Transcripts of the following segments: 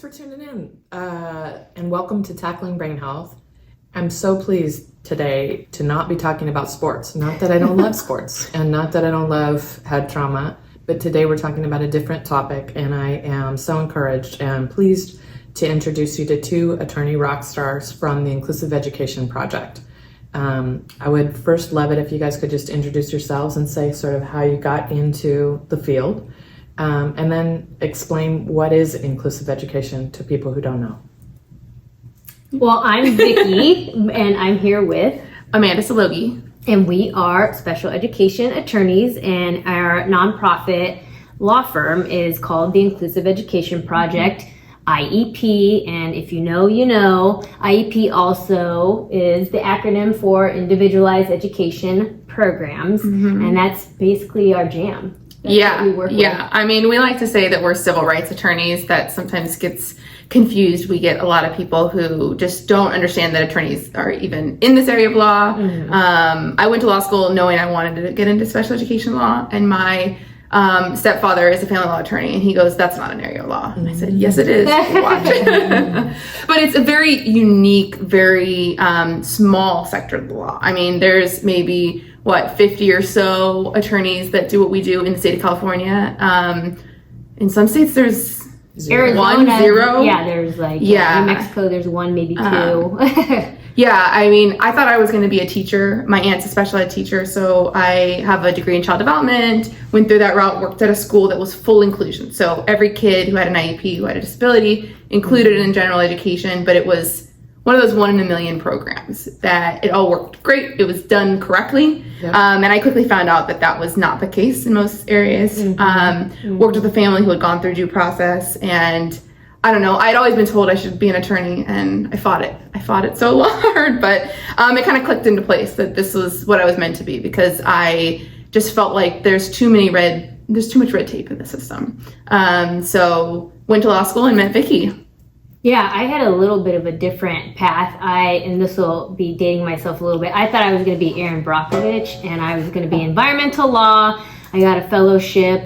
for tuning in, and welcome to Tackling Brain Health. I'm so pleased today to not be talking about sports. Not that I don't love sports, and not that I don't love head trauma, but today we're talking about a different topic, and I am so encouraged and pleased to introduce you to two attorney rock stars from the Inclusive Education Project. I would first love it if you guys could just introduce yourselves and say sort of how you got into the field, and then explain what is inclusive education to people who don't know. Well, I'm Vickie, and I'm here with Amanda Salogi. And we are special education attorneys, and our nonprofit law firm is called the Inclusive Education Project, IEP, and if you know, you know. IEP also is the acronym for Individualized Education Programs, and that's basically our jam. That's what we work with. I mean, we like to say that we're civil rights attorneys. That sometimes gets confused. We get a lot of people who just don't understand that attorneys are even in this area of law. I went to law school knowing I wanted to get into special education law, and my stepfather is a family law attorney, and he goes, "That's not an area of law." And I said, "Yes, it is. Watch." But it's a very unique, very small sector of the law. I mean, there's maybe 50 or so attorneys that do what we do in the state of California. In some states, there's Arizona, 1, 0. Yeah, there's New Mexico, there's 1, maybe 2. Yeah, I mean, I thought I was going to be a teacher. My aunt's a special ed teacher, so I have a degree in child development, went through that route, worked at a school that was full inclusion. So every kid who had an IEP, who had a disability, included in general education, but it was one of those 1 in a million programs that it all worked great. It was done correctly. Yep. And I quickly found out that that was not the case in most areas. Worked with a family who had gone through due process, and I don't know, I'd always been told I should be an attorney, and I fought it so hard, but it kind of clicked into place that this was what I was meant to be, because I just felt like there's too much red tape in the system. So went to law school and met Vickie. Yeah, I had a little bit of a different path. And this will be dating myself a little bit. I thought I was going to be Erin Brockovich, and I was going to be environmental law. I got a fellowship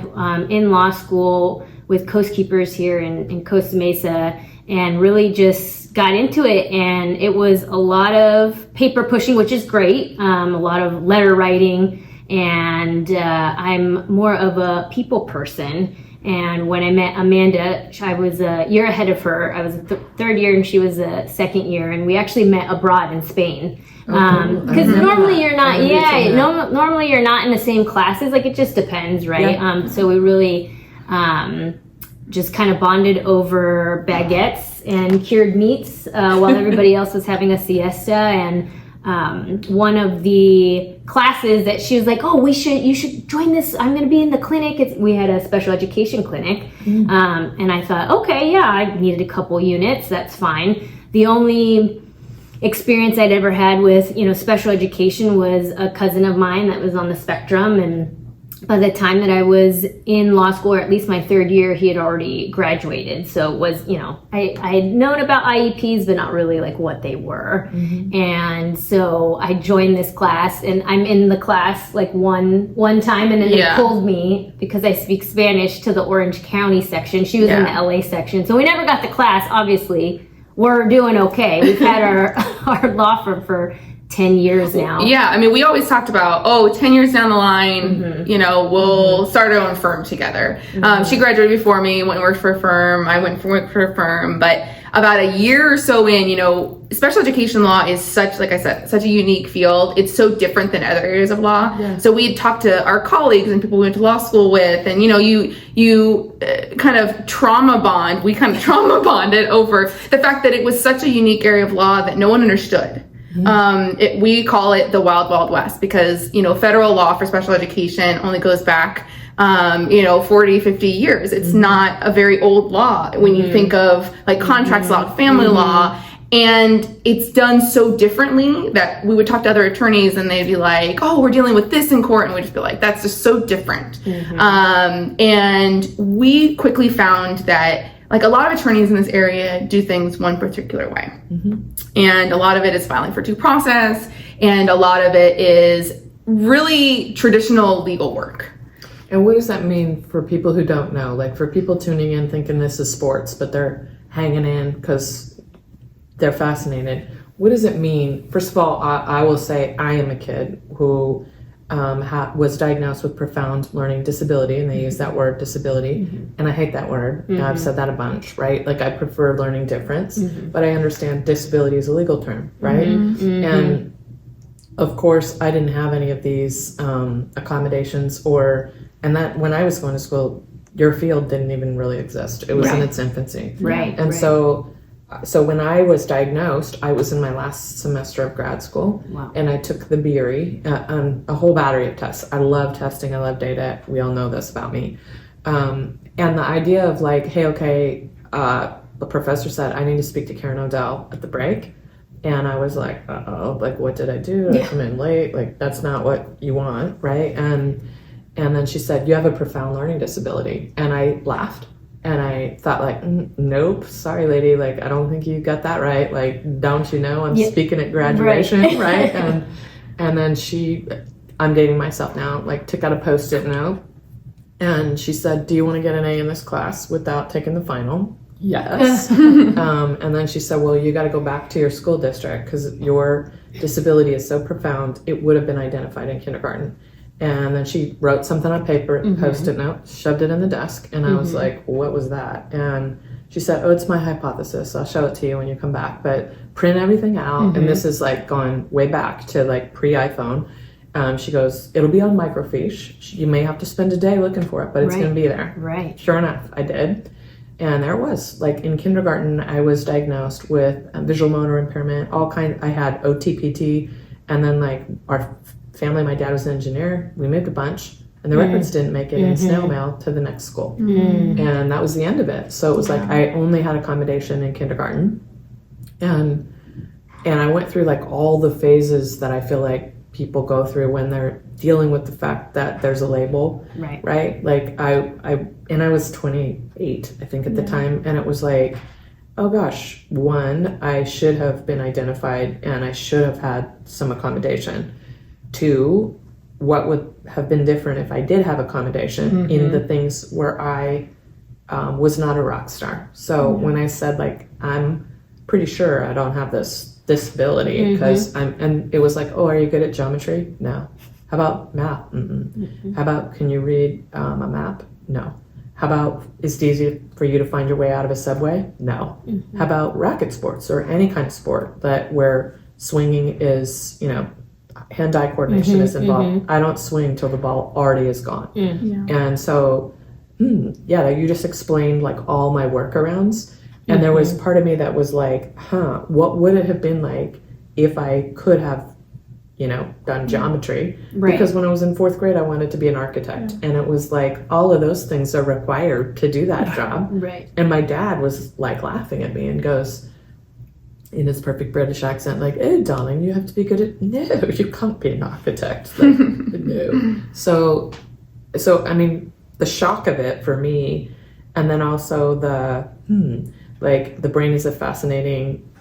in law school with Coast Keepers here in Costa Mesa, and really just got into it. And it was a lot of paper pushing, which is great, a lot of letter writing, and I'm more of a people person. And when I met Amanda, I was a year ahead of her. I was the third year and she was the second year, and we actually met abroad in Spain. Because normally you're not, normally you're not in the same classes. Like, it just depends, right? Yeah. So we really just kind of bonded over baguettes and cured meats while everybody else was having a siesta. And one of the classes that she was like, "Oh, you should join this. I'm going to be in the clinic." We had a special education clinic. And I thought, okay, yeah, I needed a couple units. That's fine. The only experience I'd ever had with, special education was a cousin of mine that was on the spectrum. And by the time that I was in law school, or at least my third year, he had already graduated. So it was, I had known about IEPs, but not really like what they were. And so I joined this class, and I'm in the class like one time, and then they pulled me because I speak Spanish to the Orange County section. She was in the LA section. So we never got the class. Obviously, we're doing okay. We've had our law firm for 10 years now. Yeah, I mean, we always talked about, 10 years down the line, we'll start our own firm together. She graduated before me, went and worked for a firm. I went and worked for a firm. But about a year or so in, special education law is such a unique field. It's so different than other areas of law. Yeah. So we had talked to our colleagues and people we went to law school with, and, you kind of trauma bond. We kind of trauma bonded over the fact that it was such a unique area of law that no one understood. We call it the Wild Wild West because, federal law for special education only goes back, 40, 50 years. It's not a very old law when you think of like contracts law, family law, and it's done so differently that we would talk to other attorneys and they'd be like, "Oh, we're dealing with this in court." And we'd just be like, "That's just so different." And we quickly found that like a lot of attorneys in this area do things one particular way. And a lot of it is filing for due process, and a lot of it is really traditional legal work. And what does that mean for people who don't know? Like, for people tuning in thinking this is sports, but they're hanging in because they're fascinated. What does it mean? First of all, I will say I am a kid who was diagnosed with profound learning disability, and they use that word disability, and I hate that word. I've said that a bunch, right? Like I prefer learning difference, but I understand disability is a legal term, right? And of course, I didn't have any of these accommodations and that when I was going to school, your field didn't even really exist. It was in its infancy. Right. And so when I was diagnosed, I was in my last semester of grad school, and I took the BRE, a whole battery of tests. I love testing. I love data. We all know this about me. And the idea of like, hey, okay, the professor said, I need to speak to Karen O'Dell at the break. And I was like, uh-oh, like, what did I do? Did I come in late? Like, that's not what you want, right? And then she said, you have a profound learning disability. And I laughed. And I thought like, nope, sorry, lady. Like, I don't think you got that right. Like, don't you know I'm speaking at graduation, right? And then I'm dating myself now, like took out a Post-it note. And she said, do you want to get an A in this class without taking the final? Yes. And then she said, well, you got to go back to your school district because your disability is so profound, it would have been identified in kindergarten. And then she wrote something on paper, Post-it note, shoved it in the desk. And I was like, what was that? And she said, oh, it's my hypothesis. I'll show it to you when you come back. But print everything out. And this is like going way back to like pre-iPhone. She goes, it'll be on microfiche. You may have to spend a day looking for it, but it's going to be there. Right. Sure enough, I did. And there it was. Like in kindergarten, I was diagnosed with visual motor impairment, I had OTPT, and then like our family, my dad was an engineer. We moved a bunch, and the records didn't make it in snail mail to the next school. And that was the end of it. So it was like I only had accommodation in kindergarten. And I went through like all the phases that I feel like people go through when they're dealing with the fact that there's a label, right? Like I was 28, I think at the time, and it was like, oh gosh, one, I should have been identified and I should have had some accommodation. Two, what would have been different if I did have accommodation in the things where I was not a rock star. So when I said like, I'm pretty sure I don't have this disability because and it was like, oh, are you good at geometry? No. How about math? How about, can you read a map? No. How about, is it easy for you to find your way out of a subway? No. How about racket sports or any kind of sport where swinging is, hand-eye coordination is involved? I don't swing till the ball already is gone. And so, you just explained like all my workarounds. And there was part of me that was like, what would it have been like if I could have, done geometry? Because when I was in 4th grade, I wanted to be an architect. And it was like, all of those things are required to do that job. And my dad was like laughing at me and goes, in his perfect British accent, like, hey, darling, you have to be good at, no, you can't be an architect. Like, no. So, I mean, the shock of it for me, and then also like the brain is a fascinating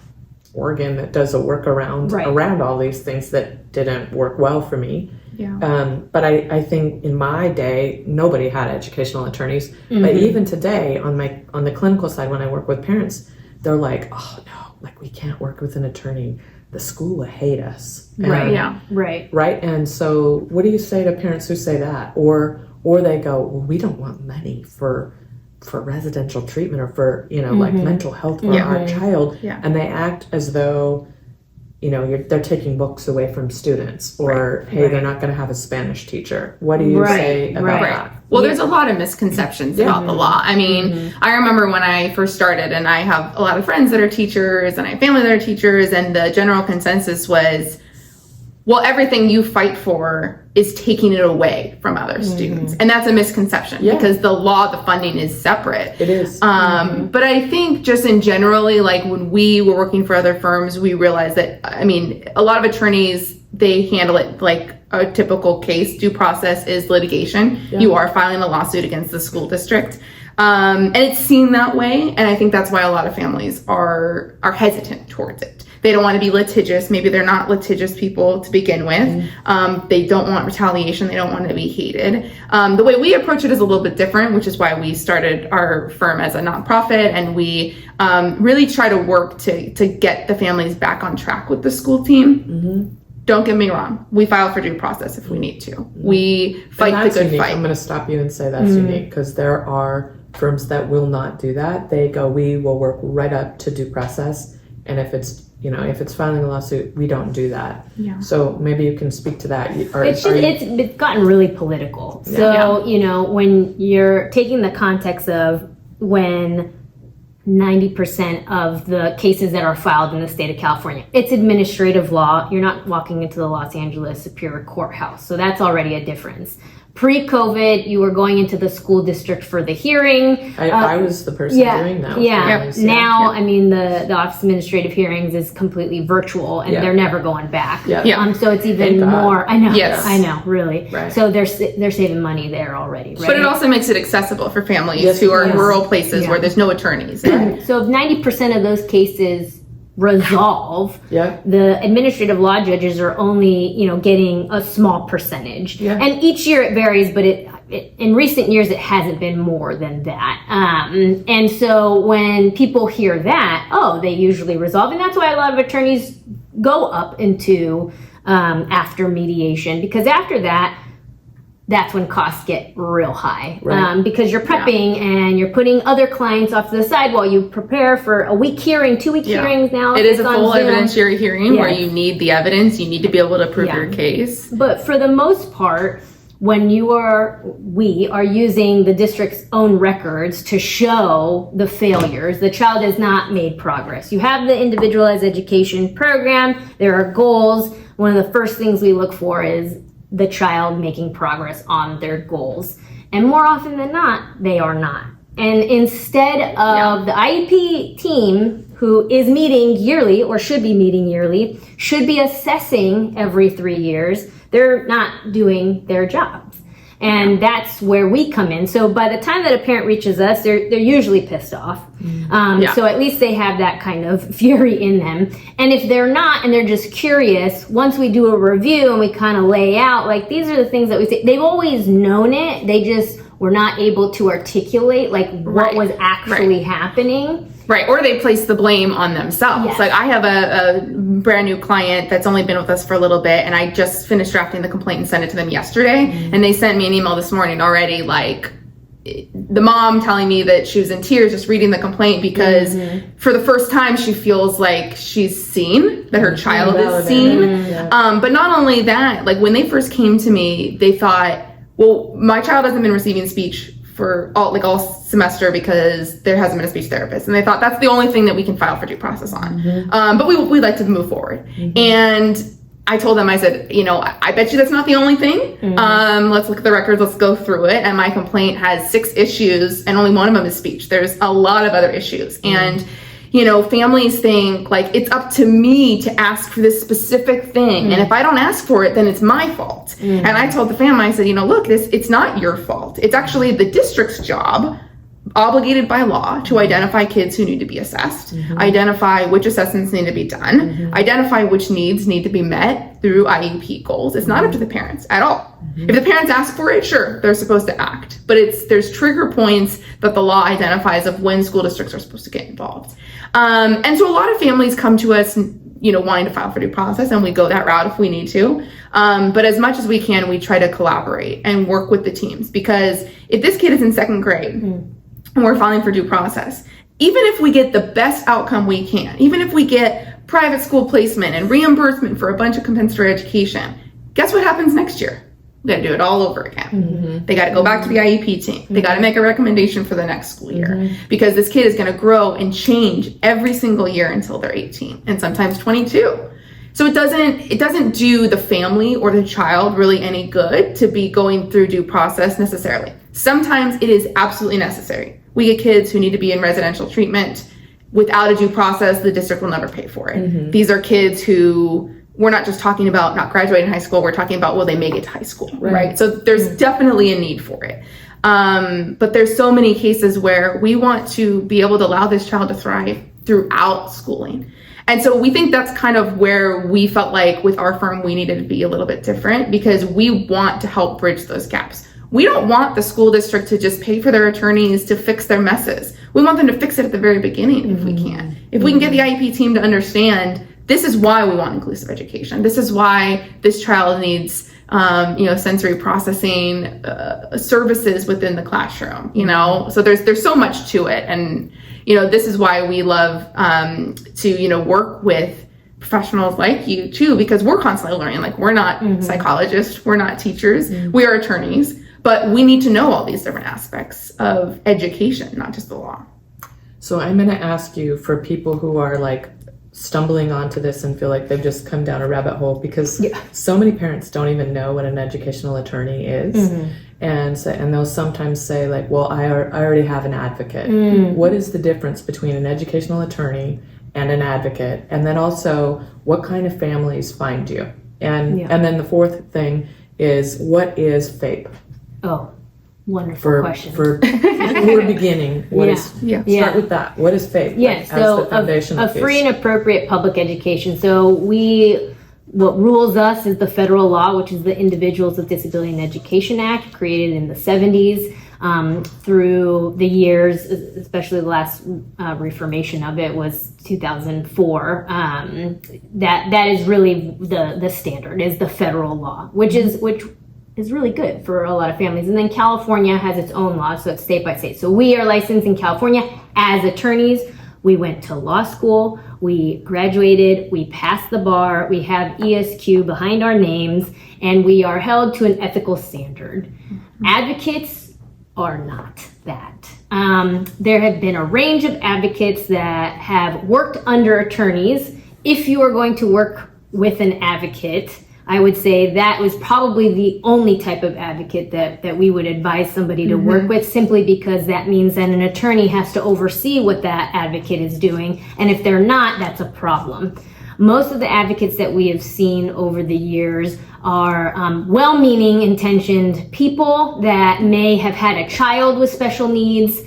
organ that does a workaround around all these things that didn't work well for me. But I think in my day, nobody had educational attorneys. But even today, on the clinical side, when I work with parents, they're like, oh no, like we can't work with an attorney. The school will hate us. Right. And so what do you say to parents who say that? Or they go, well, we don't want money for residential treatment or for, like mental health for our child. And they act as though, they're taking books away from students or, hey, they're not going to have a Spanish teacher. What do you say about that? Well, there's a lot of misconceptions about the law. I mean, I remember when I first started, and I have a lot of friends that are teachers and I have family that are teachers, and the general consensus was, well, everything you fight for is taking it away from other students. And that's a misconception because the law, the funding is separate. It is. But I think just in generally, like when we were working for other firms, we realized that, I mean, a lot of attorneys, they handle it like a typical case. Due process is litigation. You are filing a lawsuit against the school district. And it's seen that way. And I think that's why a lot of families are hesitant towards it. They don't want to be litigious. Maybe they're not litigious people to begin with. They don't want retaliation. They don't want to be hated. The way we approach it is a little bit different, which is why we started our firm as a nonprofit. And we really try to work to get the families back on track with the school team. Don't get me wrong. We file for due process if we need to. We fight the good fight. I'm going to stop you and say that's unique, because there are firms that will not do that. They go, we will work right up to due process. And if it's filing a lawsuit, we don't do that. Yeah. So maybe you can speak to that. It's gotten really political. So, when you're taking the context of when 90% of the cases that are filed in the state of California, it's administrative law. You're not walking into the Los Angeles Superior Courthouse. So that's already a difference. Pre-COVID, you were going into the school district for the hearing. I was the person doing that. Now, I mean, the Office of Administrative Hearings is completely virtual, and they're never going back. So it's even more. I know. Yes. I know. Really. Right. So they're saving money there already. Right? But it also makes it accessible for families who are in rural places where there's no attorneys. Right? So if 90% of those cases resolve, the administrative law judges are only getting a small percentage, and each year it varies, but in recent years it hasn't been more than that, and so when people hear that, they usually resolve, and that's why a lot of attorneys go up into after mediation, because after that, that's when costs get real high, because you're prepping and you're putting other clients off to the side while you prepare for a week hearing, 2 week hearings now. It is a full evidentiary hearing where you need the evidence, you need to be able to prove your case. But for the most part, when we are using the district's own records to show the failures, the child has not made progress. You have the individualized education program, there are goals. One of the first things we look for is the child making progress on their goals. And more often than not, they are not. And instead of the IEP team, who is meeting yearly or should be meeting yearly, should be assessing every 3 years, they're not doing their jobs. And that's where we come in. So by the time that a parent reaches us, they're usually pissed off. So at least they have that kind of fury in them. And if they're not, and they're just curious, once we do a review and we kind of lay out, like, these are the things that we say, they've always known it. They just were not able to articulate what was actually happening. Right, or they place the blame on themselves. Yes. Like, I have a brand new client that's only been with us for a little bit, and I just finished drafting the complaint and sent it to them yesterday, and they sent me an email this morning already, like, the mom telling me that she was in tears just reading the complaint because for the first time she feels like she's seen, that her child is seen. But not only that, like, when they first came to me, they thought, well, my child hasn't been receiving speech for all semester because there hasn't been a speech therapist, and they thought that's the only thing that we can file for due process on. But we'd like to move forward. And I told them, I said, I bet you that's not the only thing. Let's look at the records, let's go through it. And my complaint has 6 issues, and only one of them is speech. There's a lot of other issues. And families think, like, it's up to me to ask for this specific thing. And if I don't ask for it, then it's my fault. And I told the family, I said, look, it's not your fault. It's actually the district's job, obligated by law, to identify kids who need to be assessed, identify which assessments need to be done, identify which needs need to be met through IEP goals. It's not up to the parents at all. If the parents ask for it, sure, they're supposed to act. But there's trigger points that the law identifies of when school districts are supposed to get involved. And so a lot of families come to us, wanting to file for due process, and we go that route if we need to. But as much as we can, we try to collaborate and work with the teams, because if this kid is in 2nd grade and we're filing for due process, even if we get the best outcome we can, even if we get private school placement and reimbursement for a bunch of compensatory education, guess what happens next year? We got to do it all over again. They got to go back to the IEP team. They got to make a recommendation for the next school year, because this kid is going to grow and change every single year until they're 18 and sometimes 22. So it doesn't do the family or the child really any good to be going through due process necessarily. Sometimes it is absolutely necessary. We get kids who need to be in residential treatment. Without a due process, the district will never pay for it. These are kids who, we're not just talking about not graduating high school, we're talking about, will they make it to high school, right? So there's definitely a need for it. But there's so many cases where we want to be able to allow this child to thrive throughout schooling. And so we think that's kind of where we felt like with our firm, we needed to be a little bit different, because we want to help bridge those gaps. We don't want the school district to just pay for their attorneys to fix their messes. We want them to fix it at the very beginning if we can. If we can get the IEP team to understand, this is why we want inclusive education. This is why this child needs sensory processing services within the classroom, so there's so much to it. And, this is why we love to, work with professionals like you too, because we're constantly learning. Like, we're not psychologists, we're not teachers, we are attorneys, but we need to know all these different aspects of education, not just the law. So I'm going to ask you, for people who are like stumbling onto this and feel like they've just come down a rabbit hole, because so many parents don't even know what an educational attorney is. And they'll sometimes say like, well, I already have an advocate. What is the difference between an educational attorney and an advocate? And then also, what kind of families find you? And then the fourth thing is, what is FAPE? Oh, wonderful question. For people who are beginning, start with that. What is FAPE? Yes, so the foundational a free and appropriate public education. So what rules us is the federal law, which is the Individuals with Disability in Education Act, created in the 70s. Through the years, especially the last reformation of it was 2004. That is really the standard, is the federal law, which is really good for a lot of families. And then California has its own law, so it's state by state. So we are licensed in California as attorneys. We went to law school, we graduated, we passed the bar, we have ESQ behind our names, and we are held to an ethical standard. Advocates are not that. There have been a range of advocates that have worked under attorneys. If you are going to work with an advocate, I would say that was probably the only type of advocate that we would advise somebody to work with, simply because that means that an attorney has to oversee what that advocate is doing. And if they're not, that's a problem. Most of the advocates that we have seen over the years are well-meaning, intentioned people that may have had a child with special needs,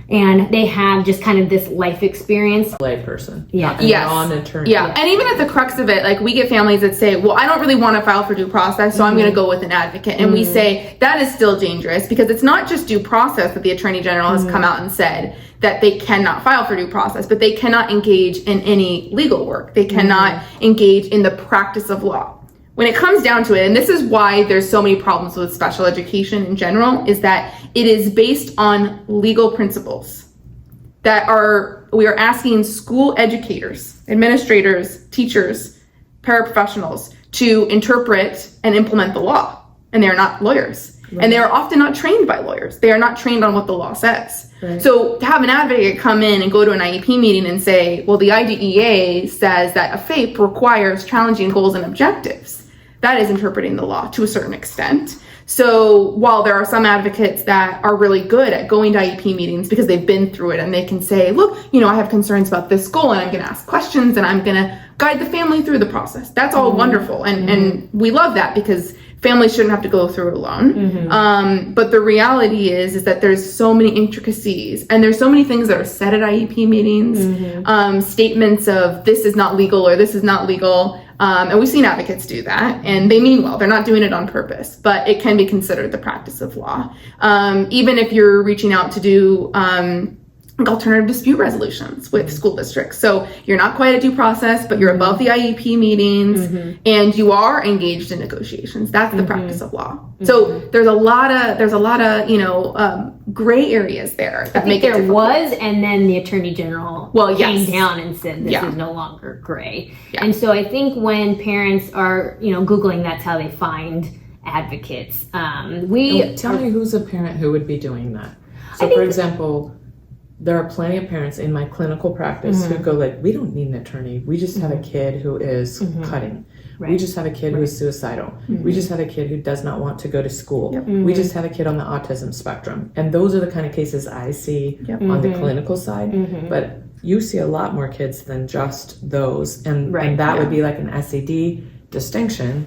and they have just kind of this life experience. Lay person. Yes. Non-attorney. Yeah. And even at the crux of it, like, we get families that say, well, I don't really want to file for due process, so I'm going to go with an advocate. And we say that is still dangerous, because it's not just due process that the Attorney General has come out and said that they cannot file for due process, but they cannot engage in any legal work. They cannot engage in the practice of law. When it comes down to it, and this is why there's so many problems with special education in general, is that it is based on legal principles we are asking school educators, administrators, teachers, paraprofessionals to interpret and implement the law. And they're not lawyers. Right. And they are often not trained by lawyers. They are not trained on what the law says. Right. So to have an advocate come in and go to an IEP meeting and say, well, the IDEA says that a FAPE requires challenging goals and objectives. That is interpreting the law to a certain extent. So while there are some advocates that are really good at going to IEP meetings because they've been through it, and they can say, look, I have concerns about this goal, and I'm going to ask questions, and I'm going to guide the family through the process. That's all wonderful. And we love that, because families shouldn't have to go through it alone. But the reality is that there's so many intricacies, and there's so many things that are said at IEP meetings, statements of this is not legal or this is not legal. And we've seen advocates do that, and they mean well. They're not doing it on purpose, but it can be considered the practice of law. Even if you're reaching out to do alternative dispute resolutions with school districts. So you're not quite at due process, but you're above the IEP meetings, and you are engaged in negotiations. That's the practice of law. So there's a lot of gray areas there that make it difficult. Was, and then the Attorney General came down and said this is no longer gray. And so I think when parents are Googling, that's how they find advocates. Tell me who's a parent who would be doing that. So for example, there are plenty of parents in my clinical practice who go like, we don't need an attorney. We just have a kid who is cutting. Right. We just have a kid who is suicidal. We just have a kid who does not want to go to school. We just have a kid on the autism spectrum. And those are the kind of cases I see on the clinical side. But you see a lot more kids than just those. And that would be like an SED distinction.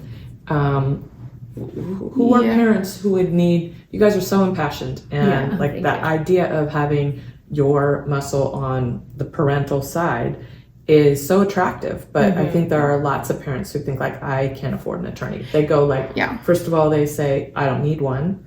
who are parents who would need, you guys are so impassioned, and like that idea of having your muscle on the parental side is so attractive, but I think there are lots of parents who think like, I can't afford an attorney. They go like, first of all, they say, I don't need one.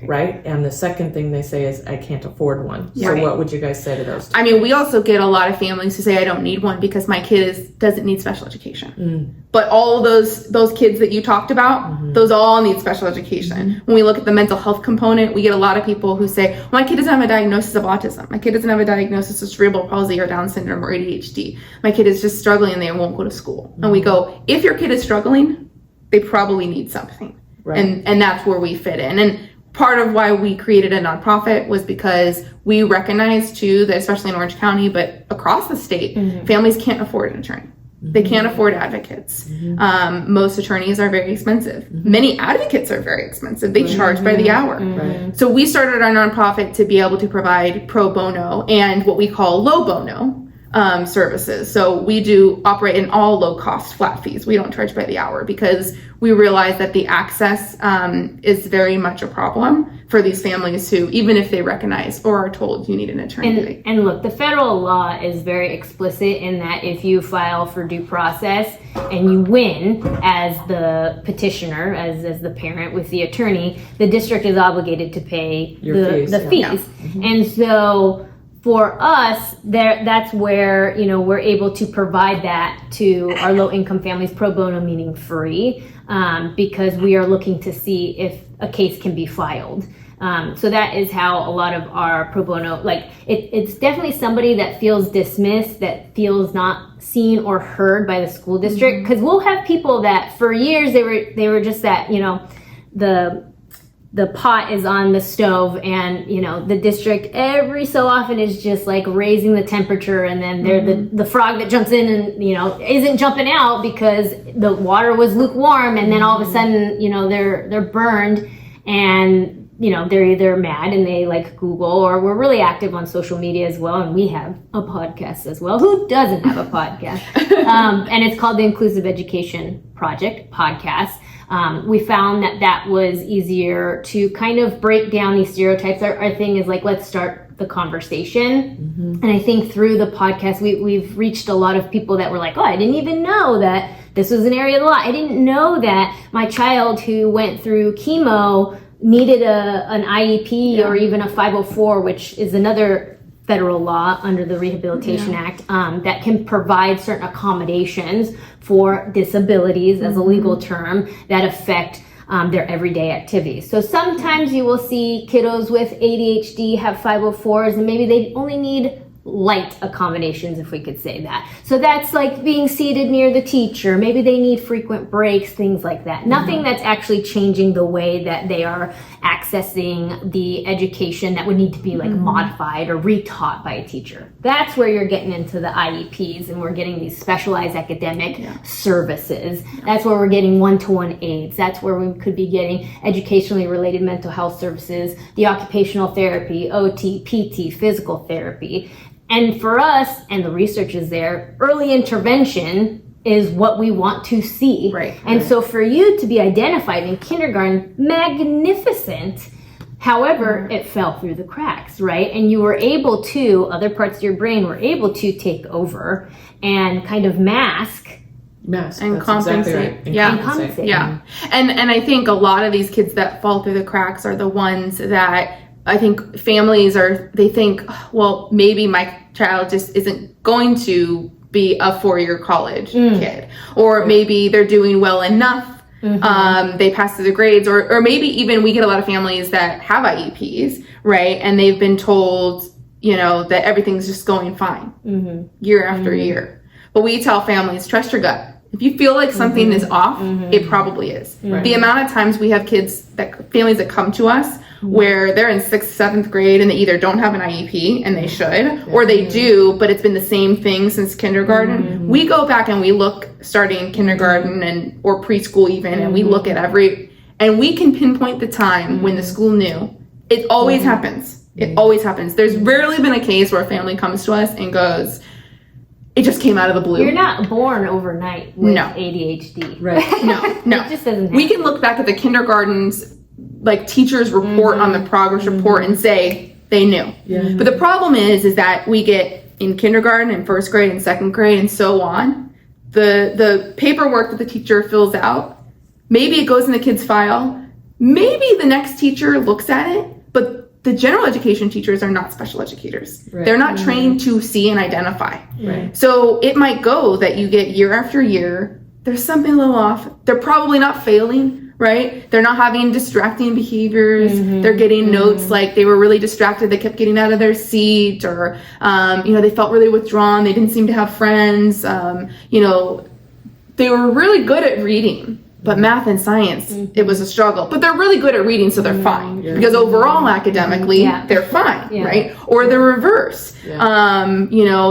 Right? And the second thing they say is, I can't afford one. So what would you guys say to those two? I mean, we also get a lot of families who say, I don't need one because my kid doesn't need special education. But all those kids that you talked about, those all need special education. When we look at the mental health component, we get a lot of people who say, well, my kid doesn't have a diagnosis of autism. My kid doesn't have a diagnosis of cerebral palsy or Down syndrome or ADHD. My kid is just struggling and they won't go to school. And we go, if your kid is struggling, they probably need something. And that's where we fit in. And part of why we created a nonprofit was because we recognize too that, especially in Orange County, but across the state, families can't afford an attorney. They can't afford advocates. Most attorneys are very expensive. Many advocates are very expensive. They charge by the hour. So we started our nonprofit to be able to provide pro bono and what we call low bono services. So we do operate in all low cost flat fees. We don't charge by the hour because we realize that the access is very much a problem for these families who, even if they recognize or are told you need an attorney. And look, the federal law is very explicit in that if you file for due process and you win as the petitioner, as the parent with the attorney, the district is obligated to pay the fees. And so for us, that's where, we're able to provide that to our low-income families, pro bono, meaning free, because we are looking to see if a case can be filed. So that is how a lot of our pro bono, it's definitely somebody that feels dismissed, that feels not seen or heard by the school district, because we'll have people that for years they were just that, the pot is on the stove and, the district every so often is just like raising the temperature, and then they're the frog that jumps in and, isn't jumping out because the water was lukewarm, and then all of a sudden, they're burned, and, they're either mad and they like Google, or we're really active on social media as well. And we have a podcast as well. Who doesn't have a podcast? And it's called the Inclusive Education Project podcast. We found that was easier to kind of break down these stereotypes. Our thing is like, let's start the conversation. And I think through the podcast, we've reached a lot of people that were like, oh, I didn't even know that this was an area of the law. I didn't know that my child who went through chemo needed an IEP or even a 504, which is another federal law under the Rehabilitation Act that can provide certain accommodations for disabilities as a legal term that affect their everyday activities. So sometimes you will see kiddos with ADHD have 504s, and maybe they only need light accommodations, if we could say that. So that's like being seated near the teacher. Maybe they need frequent breaks, things like that. Nothing that's actually changing the way that they are accessing the education that would need to be like modified or retaught by a teacher. That's where you're getting into the IEPs, and we're getting these specialized academic services. That's where we're getting one-to-one aids. That's where we could be getting educationally related mental health services, the occupational therapy, OT, PT, physical therapy. And for us, and the research is there, early intervention is what we want to see. And so for you to be identified in kindergarten, magnificent. However, it fell through the cracks, right? And you were able to, other parts of your brain were able to take over and kind of mask and compensate. Exactly right. And I think a lot of these kids that fall through the cracks are the ones that I think families they think, well, maybe my child just isn't going to be a 4-year college kid, or maybe they're doing well enough. They pass through the grades, or maybe even we get a lot of families that have IEPs, right? And they've been told, that everything's just going fine year after year. But we tell families, trust your gut. If you feel like something is off, it probably is. The amount of times we have families that come to us where they're in 6th, 7th grade and they either don't have an IEP, and they should, or they do, but it's been the same thing since kindergarten. We go back and we look starting kindergarten or preschool even, and we look at and we can pinpoint the time when the school knew. It always happens. It always happens. There's rarely been a case where a family comes to us and goes, it just came out of the blue. You're not born overnight with No. ADHD. Right. No. It just doesn't happen. We can look back at the kindergartens, like teachers report on the progress report and say they knew. Yeah. But the problem is that we get in kindergarten and first grade and second grade and so on, the paperwork that the teacher fills out, maybe it goes in the kid's file, maybe the next teacher looks at it, but the general education teachers are not special educators. Right. They're not trained to see and identify. Right. So it might go that you get year after year, there's something a little off. They're probably not failing, right? They're not having distracting behaviors. They're getting notes like they were really distracted. They kept getting out of their seat, or, they felt really withdrawn. They didn't seem to have friends. They were really good at reading. But math and science, it was a struggle. But they're really good at reading, so they're fine. Yeah. Because overall, academically, Yeah. they're fine, Yeah. right? Or the reverse. Yeah.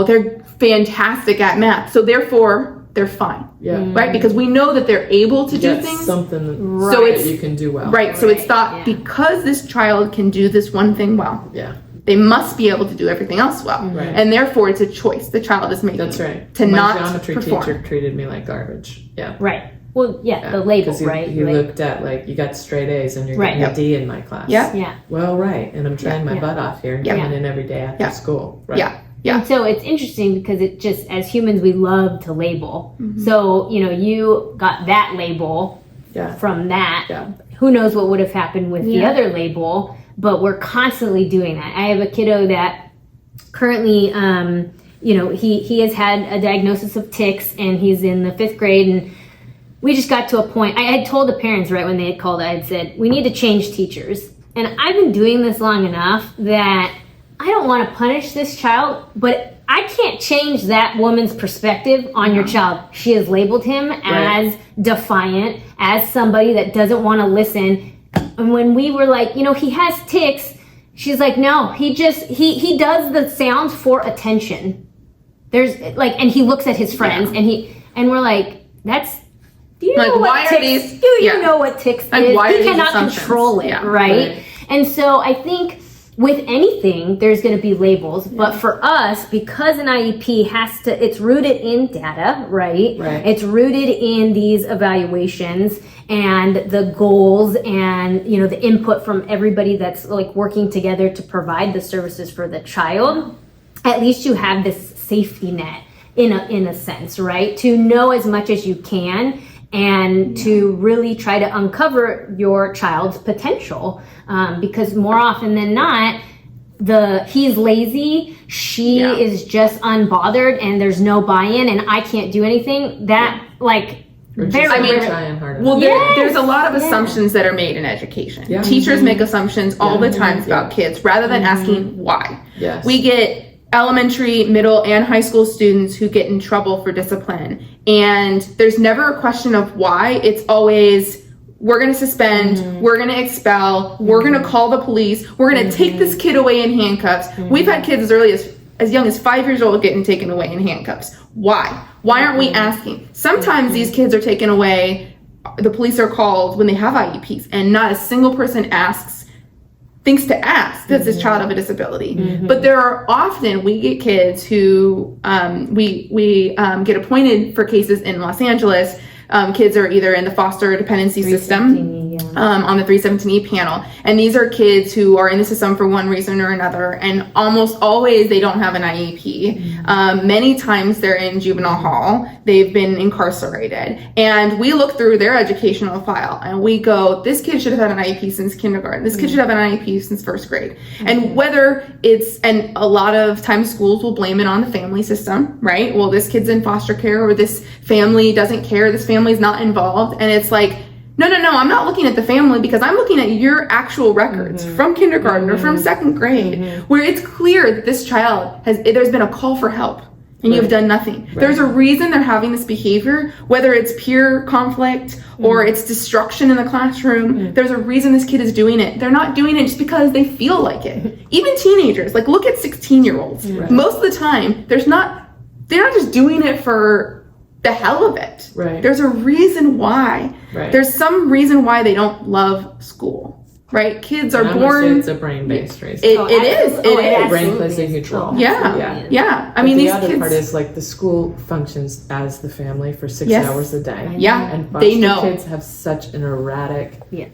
They're fantastic at math. So therefore, they're fine, Yeah. right? Because we know that they're able to do That's things. something that, So that it's you can do well. right. So it's thought Yeah. because this child can do this one thing well, Yeah. they must be able to do everything else well. Right. And therefore, it's a choice the child is making. That's right. To My not geometry perform. teacher treated me like garbage. Yeah. Right. Well, yeah, Yeah. the label, 'Cause he, right? He Like- looked at like, you got straight A's and you're Right. getting a D in my class. Yeah. Yeah. Well, right. And I'm trying my Yeah. butt off here and Yeah. coming in every day after Yeah. school. Right. Yeah. Yeah. And so it's interesting because it just, as humans, we love to label. So, you got that label Yeah. from that. Yeah. Who knows what would have happened with the Yeah. other label, but we're constantly doing that. I have a kiddo that currently, he has had a diagnosis of tics and he's in the 5th grade, and we just got to a point. I had told the parents right when they had called, I had said, we need to change teachers. And I've been doing this long enough that I don't want to punish this child, but I can't change that woman's perspective on your child. She has labeled him as defiant, as somebody that doesn't want to listen. And when we were like, he has tics, she's like, no, he does the sounds for attention. There's like, and he looks at his friends and we're like, do you know what tics? Do you know what tics is? Like, why are he these cannot assumptions? control it, Yeah. right? And so I think with anything, there's going to be labels. But for us, because an IEP it's rooted in data, right? Right. It's rooted in these evaluations and the goals and, the input from everybody that's like working together to provide the services for the child. At least you have this safety net in a sense, right? To know as much as you can and to really try to uncover your child's potential. Because more often than not, he's lazy, she is just unbothered, and there's no buy-in, and I can't do anything. That Or just very not rare. trying hard enough. Well, Yes. there's a lot of Yeah. assumptions that are made in education. Yeah. Teachers make assumptions all the time Yeah. about kids rather than asking why. Yes. We get elementary, middle, and high school students who get in trouble for discipline. And there's never a question of why. It's always, we're going to suspend, we're going to expel, we're going to call the police, we're going to take this kid away in handcuffs. We've had kids as early as young as 5 years old getting taken away in handcuffs. Why? Why aren't we asking? Sometimes these kids are taken away, the police are called when they have IEPs, and not a single person thinks to ask, does this child have a disability? But there are often, we get kids who, we get appointed for cases in Los Angeles. Kids are either in the foster dependency system, on the 317E panel. And these are kids who are in the system for one reason or another. And almost always they don't have an IEP. Many times they're in juvenile hall. They've been incarcerated. And we look through their educational file and we go, this kid should have had an IEP since kindergarten. This kid should have an IEP since first grade. And whether and a lot of times schools will blame it on the family system, right? Well, this kid's in foster care, or this family doesn't care, this family's not involved. And it's like, no, I'm not looking at the family, because I'm looking at your actual records from kindergarten or from second grade, where it's clear that this child there's been a call for help and you've done nothing. There's a reason they're having this behavior, whether it's peer conflict or it's destruction in the classroom. There's a reason this kid is doing it. They're not doing it just because they feel like it. Even teenagers, like look at 16-year-olds. Most of the time, they're not just doing it for the hell of it. Right. There's a reason why. Right. There's some reason why they don't love school. right? Kids And are I'm gonna say born. it's a brain-based race. It is. It is. Brain plays a huge role. Yeah. I But mean, the these other kids. part is like the school functions as the family for 6 Yes. hours a day. Yeah. And They foster know. kids have such an erratic Yes.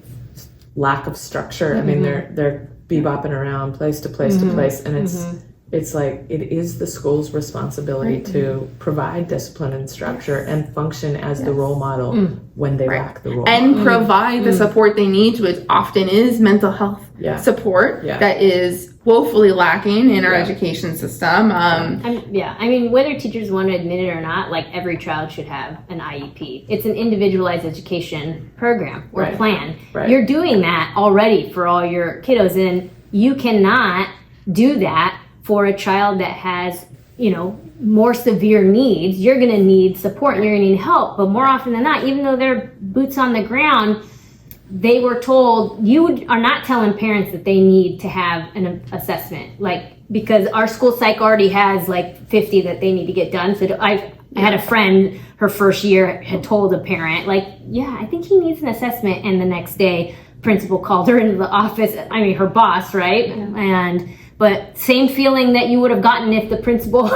lack of structure. I mean, they're bebopping around place to place to place, and it's like it is the school's responsibility to provide discipline and structure and function as the role model when they lack the role And model. provide the support they need, which often is mental health support that is woefully lacking in our education system. I mean, whether teachers want to admit it or not, like every child should have an IEP. It's an individualized education program or plan. Right. You're doing that already for all your kiddos, and you cannot do that for a child that has, more severe needs. You're going to need support and you're going to need help. But more often than not, even though they're boots on the ground, they were told, you are not telling parents that they need to have an assessment, because our school psych already has 50 that they need to get done. So I had a friend, her first year, had told a parent, I think he needs an assessment. And the next day, principal called her into the office. I mean, her boss, right? But same feeling that you would have gotten if the principal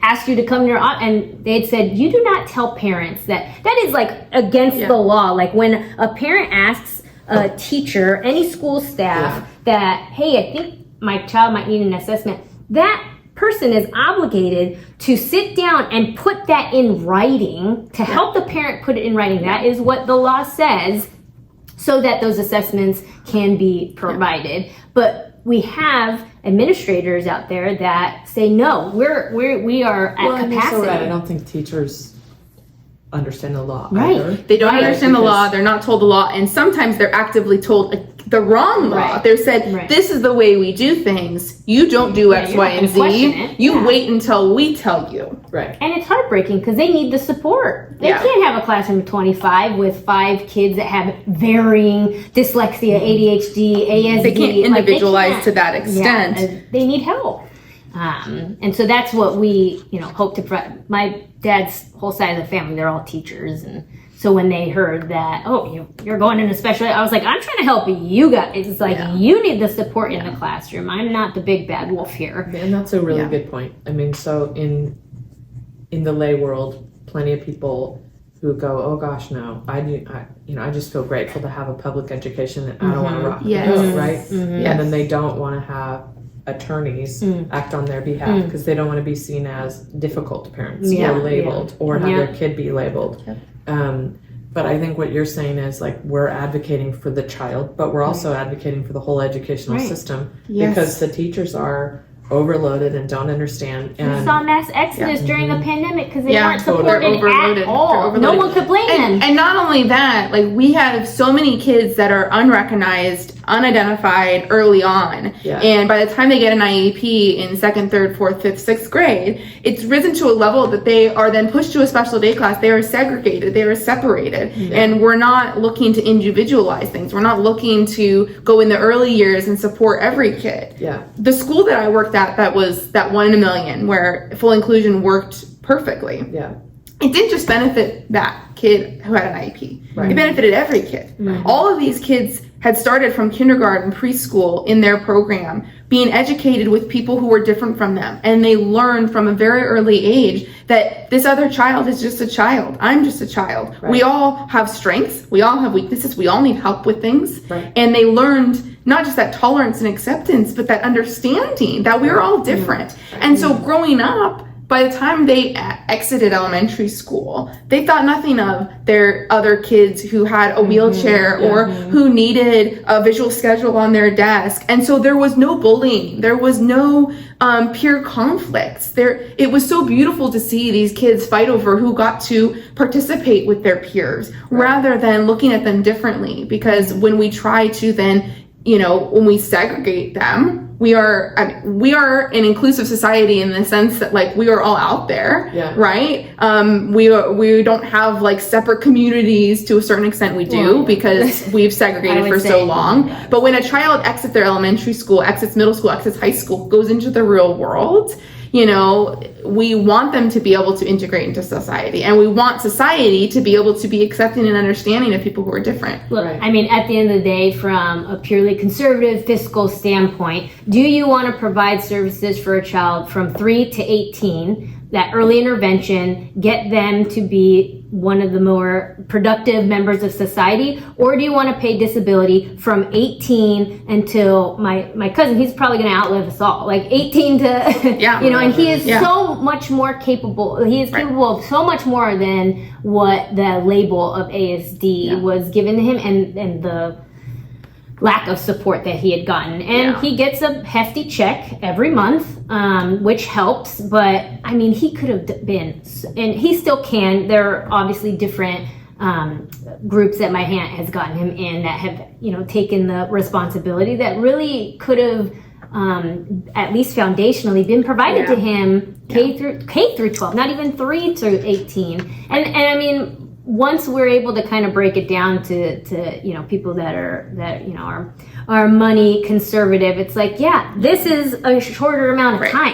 asked you to come to your office, and they'd said, you do not tell parents that is against the law. When a parent asks a teacher, any school staff that, hey, I think my child might need an assessment, that person is obligated to sit down and put that in writing to help the parent put it in writing. That is what the law says, so that those assessments can be provided. But we have administrators out there that say, no, we are at capacity. I don't think teachers understand the law Right. either. They don't understand the law. They're not told the law. And sometimes they're actively told the wrong law. Right. They're said, this is the way we do things. You don't do X, you're Y, not and gonna question Z. it. You wait until we tell you. Right. And it's heartbreaking because they need the support. They Yeah. can't have a classroom of 25 with 5 kids that have varying dyslexia, ADHD, ASD. They can't individualize to that extent. Yeah, they need help. And so that's what we, hope to provide. My dad's whole side of the family, they're all teachers. And so when they heard that, you're going in a special, I was like, I'm trying to help you guys. It's you need the support in the classroom. I'm not the big bad wolf here. And that's a really good point. I mean, so in the lay world, plenty of people who go, oh gosh, no, I just feel grateful to have a public education, and I don't want to rock the boat, right? And then they don't want to have attorneys act on their behalf because they don't want to be seen as difficult to parents or labeled or have their kid be labeled. But I think what you're saying is we're advocating for the child, but we're also advocating for the whole educational system because the teachers are overloaded and don't understand. And we saw mass exodus during the pandemic because they weren't They're supported overloaded. at all. No one could blame them. And not only that, we have so many kids that are unrecognized, unidentified early on. Yeah. And by the time they get an IEP in 2nd, 3rd, 4th, 5th, 6th grade, it's risen to a level that they are then pushed to a special day class. They are segregated. They are separated. And we're not looking to individualize things. We're not looking to go in the early years and support every kid. Yeah. The school that I worked at, that was that 1 in a million where full inclusion worked perfectly. Yeah. It didn't just benefit that kid who had an IEP. Right. It benefited every kid. All of these kids had started from kindergarten, preschool in their program, being educated with people who were different from them. And they learned from a very early age that this other child is just a child. I'm just a child. Right. We all have strengths. We all have weaknesses. We all need help with things. Right. And they learned not just that tolerance and acceptance, but that understanding that we're all different. And so growing up, by the time they exited elementary school, they thought nothing of their other kids who had a wheelchair or who needed a visual schedule on their desk. And so there was no bullying. There was no peer conflicts. It was so beautiful to see these kids fight over who got to participate with their peers rather than looking at them differently. Because when we try to then, when we segregate them, we are an inclusive society in the sense that we are all out there, right? We don't have separate communities to a certain extent. We do because we've segregated for so long. But when a child exits their elementary school, exits middle school, exits high school, goes into the real world, you know, we want them to be able to integrate into society, and we want society to be able to be accepting and understanding of people who are different. Look, Right. I mean, at the end of the day, from a purely conservative fiscal standpoint, do you want to provide services for a child from 3 to 18, that early intervention, get them to be one of the more productive members of society, or do you want to pay disability from 18 until my cousin, he's probably going to outlive us all, like 18 to, Yeah. you know, and he is Yeah. so much more capable. He is capable of so much more than what the label of ASD was given to him, and the lack of support that he had gotten. And he gets a hefty check every month, which helps, but I mean, he could have been, and he still can. There are obviously different groups that my aunt has gotten him in that have, you know, taken the responsibility that really could have at least foundationally been provided to him K through 12, not even 3 through 18. And I mean, once we're able to kind of break it down to you know, people that you know are money conservative, it's like, yeah, this is a shorter amount of time.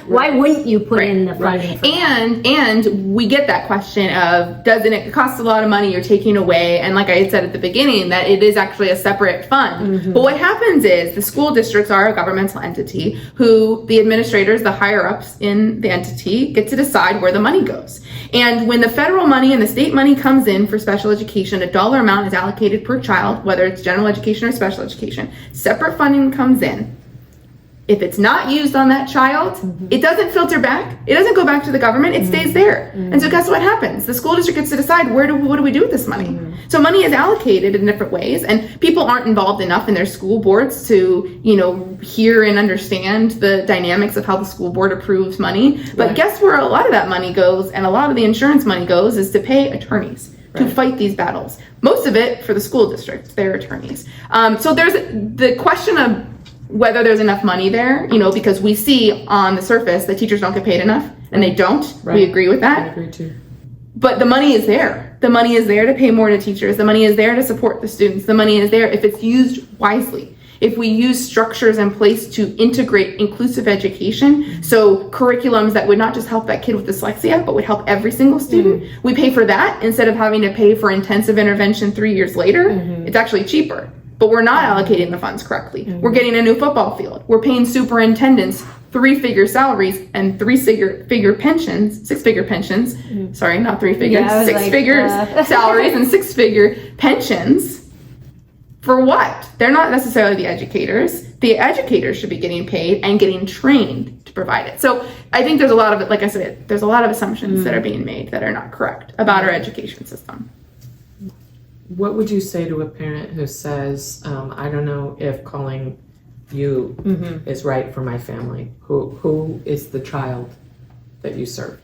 Why wouldn't you put in the funding for that? And we get that question of, doesn't it cost a lot of money you're taking away? And like I had said at the beginning, that it is actually a separate fund. But what happens is the school districts are a governmental entity who the administrators, the higher ups in the entity, get to decide where the money goes. And when the federal money and the state money comes in for special education, a dollar amount is allocated per child, whether it's general education or special education. Separate funding comes in. If it's not used on that child, it doesn't filter back. It doesn't go back to the government. It stays there. And so guess what happens? The school district gets to decide what do we do with this money? So money is allocated in different ways, and people aren't involved enough in their school boards to, you know, hear and understand the dynamics of how the school board approves money. But guess where a lot of that money goes, and a lot of the insurance money goes, is to pay attorneys to fight these battles. Most of it for the school district, their attorneys. So there's the question of whether there's enough money there, you know, because we see on the surface that teachers don't get paid enough, and they don't. We agree with that. I agree too. But the money is there. The money is there to pay more to teachers. The money is there to support the students. The money is there if it's used wisely. If we use structures in place to integrate inclusive education, so curriculums that would not just help that kid with dyslexia, but would help every single student, we pay for that instead of having to pay for intensive intervention 3 years later. It's actually cheaper. But we're not allocating the funds correctly. We're getting a new football field. We're paying superintendents 3-figure salaries and 6-figure pensions. Sorry, not 3 figures, 6 figures salaries and 6-figure pensions. For what? They're not necessarily the educators. The educators should be getting paid and getting trained to provide it. So I think there's a lot of it, like I said, there's a lot of assumptions that are being made that are not correct about our education system. What would you say to a parent who says, I don't know if calling you is right for my family? Who is the child that you serve?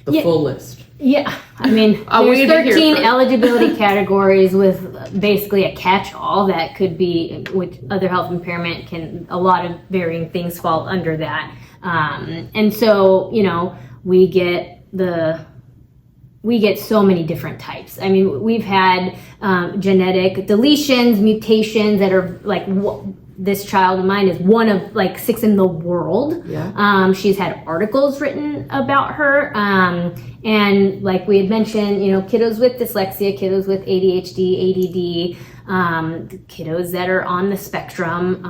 The full list. Yeah, I mean, there's 13 eligibility categories with basically a catch-all that could be, with other health impairment, can a lot of varying things fall under that. And so, you know, we get so many different types. I mean, we've had genetic deletions, mutations that are like, this child of mine is one of like 6 in the world. Yeah. She's had articles written about her. And like we had mentioned, you know, kiddos with dyslexia, kiddos with ADHD, ADD, kiddos that are on the spectrum,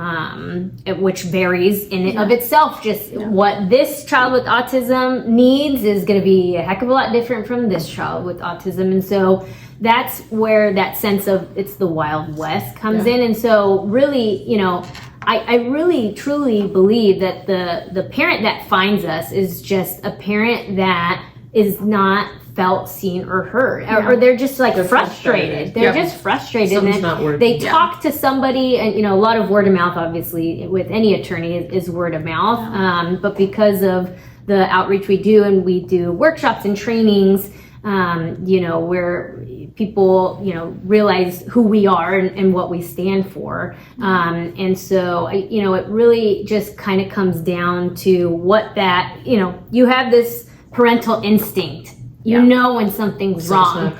which varies in and of itself. Just what this child with autism needs is going to be a heck of a lot different from this child with autism. And so that's where that sense of it's the Wild West comes in. And so really, you know, I really truly believe that the parent that finds us is just a parent that is not felt, seen, or heard, or they're just like frustrated. They're just frustrated. And they talk to somebody, and you know, a lot of word of mouth, obviously, with any attorney is word of mouth. But because of the outreach we do, and we do workshops and trainings, you know, where people, you know, realize who we are and what we stand for. And so, you know, it really just kind of comes down to what that, you know, you have this parental instinct. You know when something's wrong.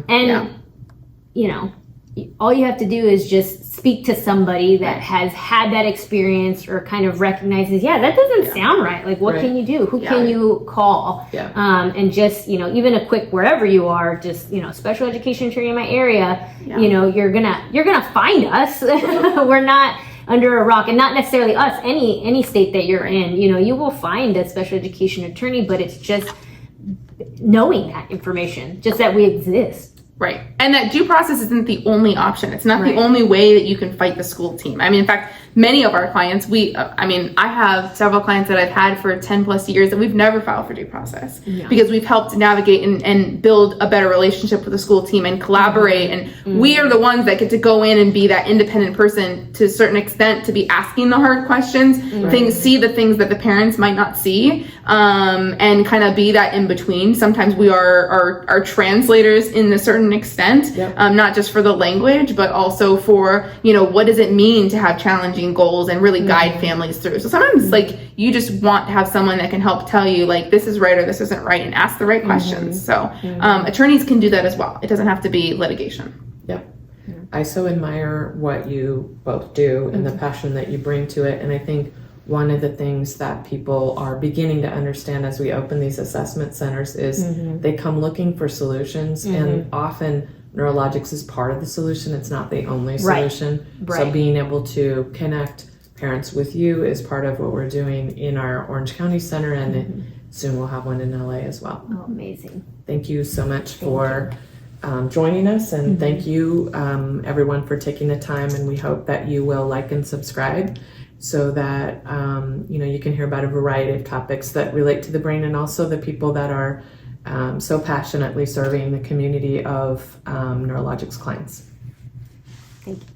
And you know, all you have to do is just speak to somebody that has had that experience or kind of recognizes, that doesn't sound right. Like, what can you do? Who can you call? And just, even a quick, wherever you are, just, special education attorney in my area, you're gonna find us. We're not under a rock, and not necessarily us, any state that you're in, you will find a special education attorney, but it's just knowing that information, just that we exist. Right. And that due process isn't the only option. It's not the only way that you can fight the school team. I mean, in fact, many of our clients, I have several clients that I've had for 10 plus years that we've never filed for due process because we've helped navigate and build a better relationship with the school team and collaborate. And we are the ones that get to go in and be that independent person to a certain extent, to be asking the hard questions, see the things that the parents might not see, and kind of be that in between. Sometimes we are translators in a certain extent, not just for the language, but also for, what does it mean to have challenging goals and really guide families through. So sometimes like you just want to have someone that can help tell you like this is right or this isn't right and ask the right questions. So attorneys can do that as well. It doesn't have to be litigation. I so admire what you both do and the passion that you bring to it. And I think one of the things that people are beginning to understand as we open these assessment centers is they come looking for solutions, and often Neurologics is part of the solution. It's not the only solution. So being able to connect parents with you is part of what we're doing in our Orange County Center, and soon we'll have one in LA as well. Oh, amazing. Thank you so much for joining us, and thank you everyone for taking the time, and we hope that you will like and subscribe so that you can hear about a variety of topics that relate to the brain, and also the people that are so passionately serving the community of Neurologics clients. Thank you.